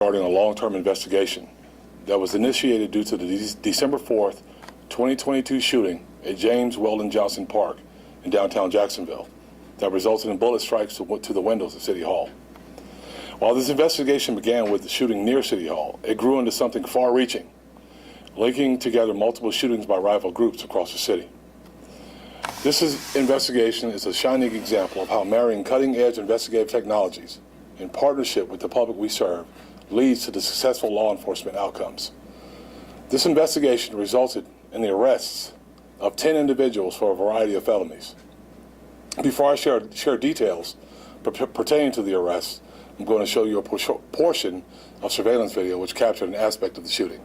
regarding a long-term investigation that was initiated due to the December 4th, 2022 shooting at James Weldon Johnson Park in downtown Jacksonville that resulted in bullet strikes to the windows of City Hall. While this investigation began with the shooting near City Hall, it grew into something far-reaching, linking together multiple shootings by rival groups across the city. This investigation is a shining example of how marrying cutting-edge investigative technologies in partnership with the public we serve leads to the successful law enforcement outcomes. This investigation resulted in the arrests of 10 individuals for a variety of felonies. Before I share details pertaining to the arrests, I'm going to show you a portion of surveillance video which captured an aspect of the shooting.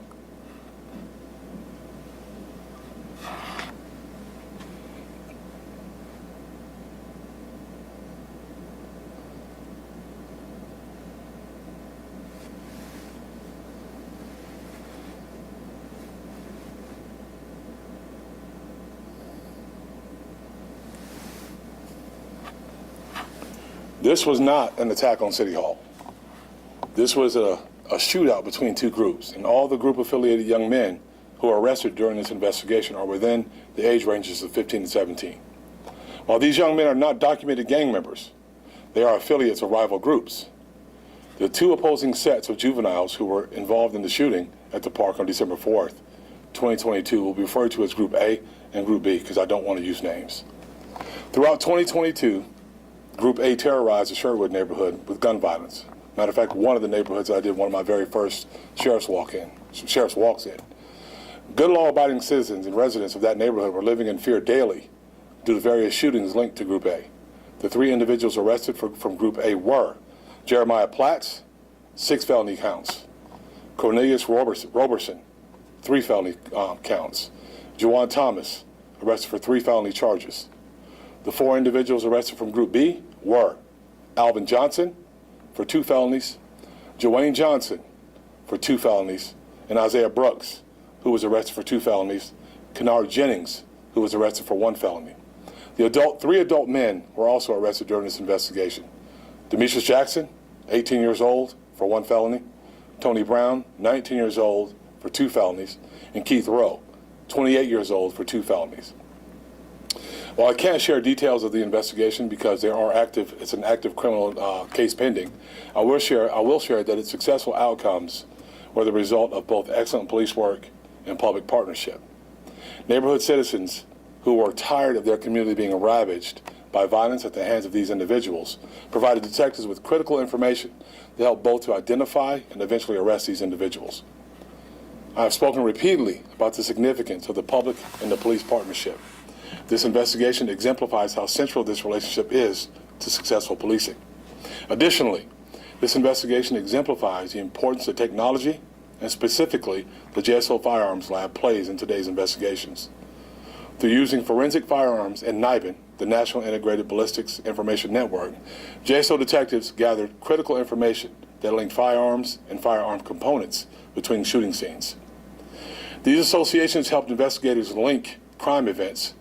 This was not an attack on City Hall. This was a shootout between two groups, and all the group-affiliated young men who were arrested during this investigation are within the age ranges of 15 and 17. While these young men are not documented gang members, they are affiliates of rival groups. The two opposing sets of juveniles who were involved in the shooting at the park on December 4th, 2022 will be referred to as Group A and Group B because I don't want to use names. Throughout 2022, Group A terrorized the Sherwood neighborhood with gun violence. Matter of fact, one of the neighborhoods I did one of my very first sheriff's walks in. Good law-abiding citizens and residents of that neighborhood were living in fear daily due to various shootings linked to Group A. The three individuals arrested from Group A were Jeremiah Platts, 6 felony counts; Cornelius Roberson, 3 felony counts; Juwan Thomas, arrested for 3 felony charges. The 4 individuals arrested from Group B were Alvin Johnson for 2 felonies, Joanne Johnson for 2 felonies, and Isaiah Brooks, who was arrested for 2 felonies, Kennard Jennings, who was arrested for 1 felony. The 3 adult men were also arrested during this investigation. Demetrius Jackson, 18 years old, for 1 felony, Tony Brown, 19 years old, for 2 felonies, and Keith Rowe, 28 years old, for 2 felonies. While I can't share details of the investigation because it's an active criminal case pending, I will share that its successful outcomes were the result of both excellent police work and public partnership. Neighborhood citizens who were tired of their community being ravaged by violence at the hands of these individuals provided detectives with critical information to help both to identify and eventually arrest these individuals. I have spoken repeatedly about the significance of the public and the police partnership. This investigation exemplifies how central this relationship is to successful policing. Additionally, this investigation exemplifies the importance of technology and specifically the JSO Firearms Lab plays in today's investigations. Through using forensic firearms and NIBIN, the National Integrated Ballistics Information Network, JSO detectives gathered critical information that linked firearms and firearm components between shooting scenes. These associations helped investigators link crime events,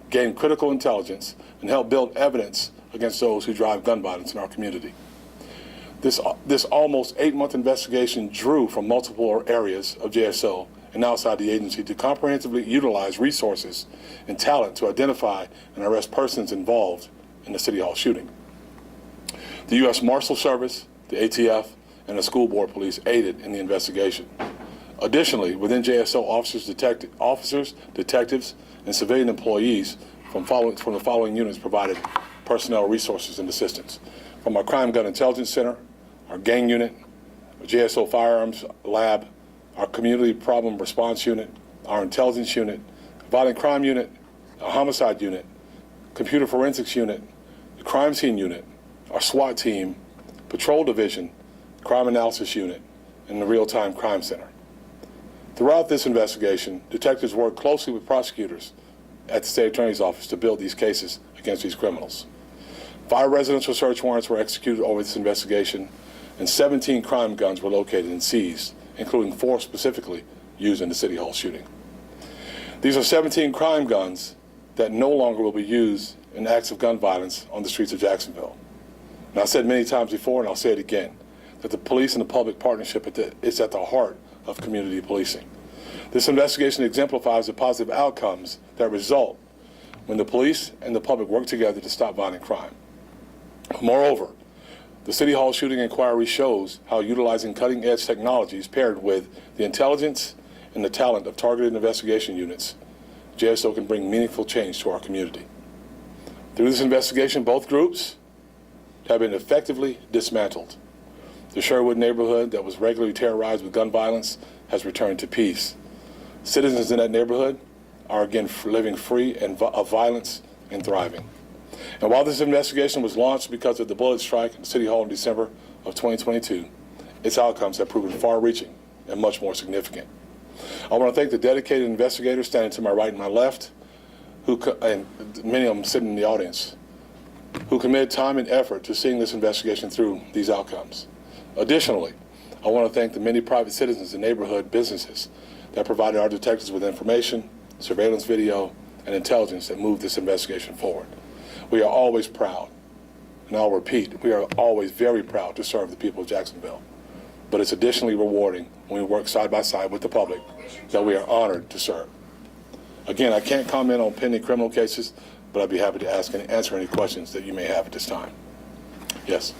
gain critical intelligence, and help build evidence against those who drive gun violence in our community. This almost 8-month investigation drew from multiple areas of JSO and outside the agency to comprehensively utilize resources and talent to identify and arrest persons involved in the City Hall shooting. The U.S. Marshal Service, the ATF, and the school board police aided in the investigation. Additionally, within JSO, officers, detectives, and civilian employees from the following units provided personnel resources and assistance. From our Crime Gun Intelligence Center, our Gang Unit, our JSO Firearms Lab, our Community Problem Response Unit, our Intelligence Unit, Violent Crime Unit, our Homicide Unit, Computer Forensics Unit, the Crime Scene Unit, our SWAT Team, Patrol Division, Crime Analysis Unit, and the Real-Time Crime Center. Throughout this investigation, detectives worked closely with prosecutors at the State Attorney's Office to build these cases against these criminals. 5 residential search warrants were executed over this investigation, and 17 crime guns were located and seized, including 4 specifically used in the City Hall shooting. These are 17 crime guns that no longer will be used in acts of gun violence on the streets of Jacksonville. And I've said many times before, and I'll say it again, that the police and the public partnership is at the heart of community policing. This investigation exemplifies the positive outcomes that result when the police and the public work together to stop violent crime. Moreover, the City Hall shooting inquiry shows how utilizing cutting-edge technologies paired with the intelligence and the talent of targeted investigation units, JSO can bring meaningful change to our community. Through this investigation, both groups have been effectively dismantled. The Sherwood neighborhood that was regularly terrorized with gun violence has returned to peace. Citizens in that neighborhood are again living free of violence and thriving. And while this investigation was launched because of the bullet strike at City Hall in December of 2022, its outcomes have proven far-reaching and much more significant. I want to thank the dedicated investigators standing to my right and my left, and many of them sitting in the audience, who committed time and effort to seeing this investigation through these outcomes. Additionally, I want to thank the many private citizens and neighborhood businesses that provided our detectives with information, surveillance video, and intelligence that moved this investigation forward. We are always proud, and I'll repeat, we are always very proud to serve the people of Jacksonville. But it's additionally rewarding when we work side by side with the public that we are honored to serve. Again, I can't comment on pending criminal cases, but I'd be happy to answer any questions that you may have at this time. Yes?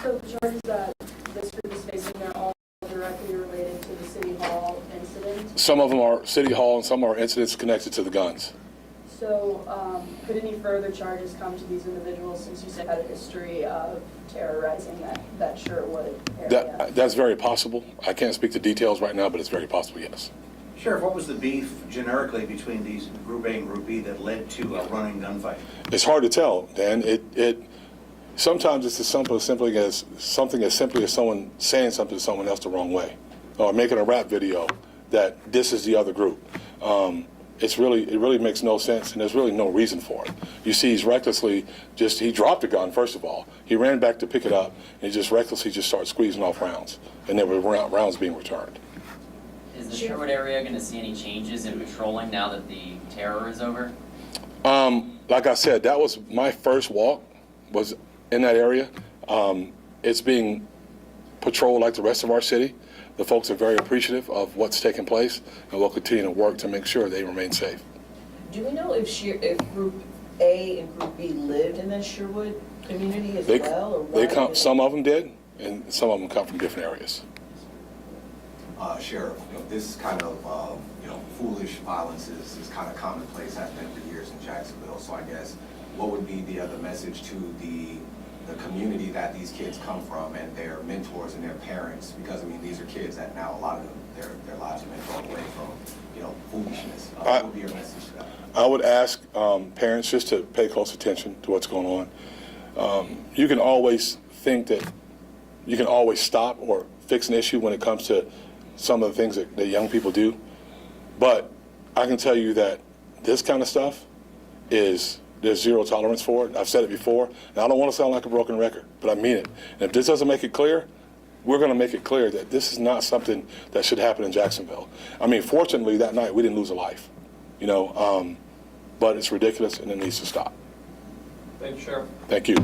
So the charges that this group is facing, they're all directly related to the City Hall incident? Some of them are City Hall and some are incidents connected to the guns. So could any further charges come to these individuals since you said had a history of terrorizing that Sherwood area? That's very possible. I can't speak to details right now, but it's very possible, yes. Sheriff, what was the beef generically between these Group A and Group B that led to a running gunfight? It's hard to tell, Dan. Sometimes it's as simple as something as simply as someone saying something to someone else the wrong way, or making a rap video that this is the other group. It really makes no sense, and there's really no reason for it. You see, he dropped the gun, first of all. He ran back to pick it up, and he just recklessly started squeezing off rounds, and there were rounds being returned. Is the Sherwood area going to see any changes in patrolling now that the terror is over? Like I said, that was my first walk, was in that area. It's being patrolled like the rest of our city. The folks are very appreciative of what's taking place, and we'll continue to work to make sure they remain safe. Do we know if Group A and Group B lived in the Sherwood community as well? Or some of them did, and some of them come from different areas. Sheriff, this kind of foolish violence is kind of commonplace, has been for years in Jacksonville. So I guess what would be the other message to the community that these kids come from and their mentors and their parents? Because I mean, these are kids that now a lot of them, their lives have been thrown away from foolishness. What would be your message to them? I would ask parents just to pay close attention to what's going on. You can always think that you can always stop or fix an issue when it comes to some of the things that young people do. But I can tell you that this kind of stuff there's zero tolerance for it. I've said it before, and I don't want to sound like a broken record, but I mean it. And if this doesn't make it clear, we're going to make it clear that this is not something that should happen in Jacksonville. I mean, fortunately, that night we didn't lose a life, but it's ridiculous and it needs to stop. Thank you, Sheriff. Thank you.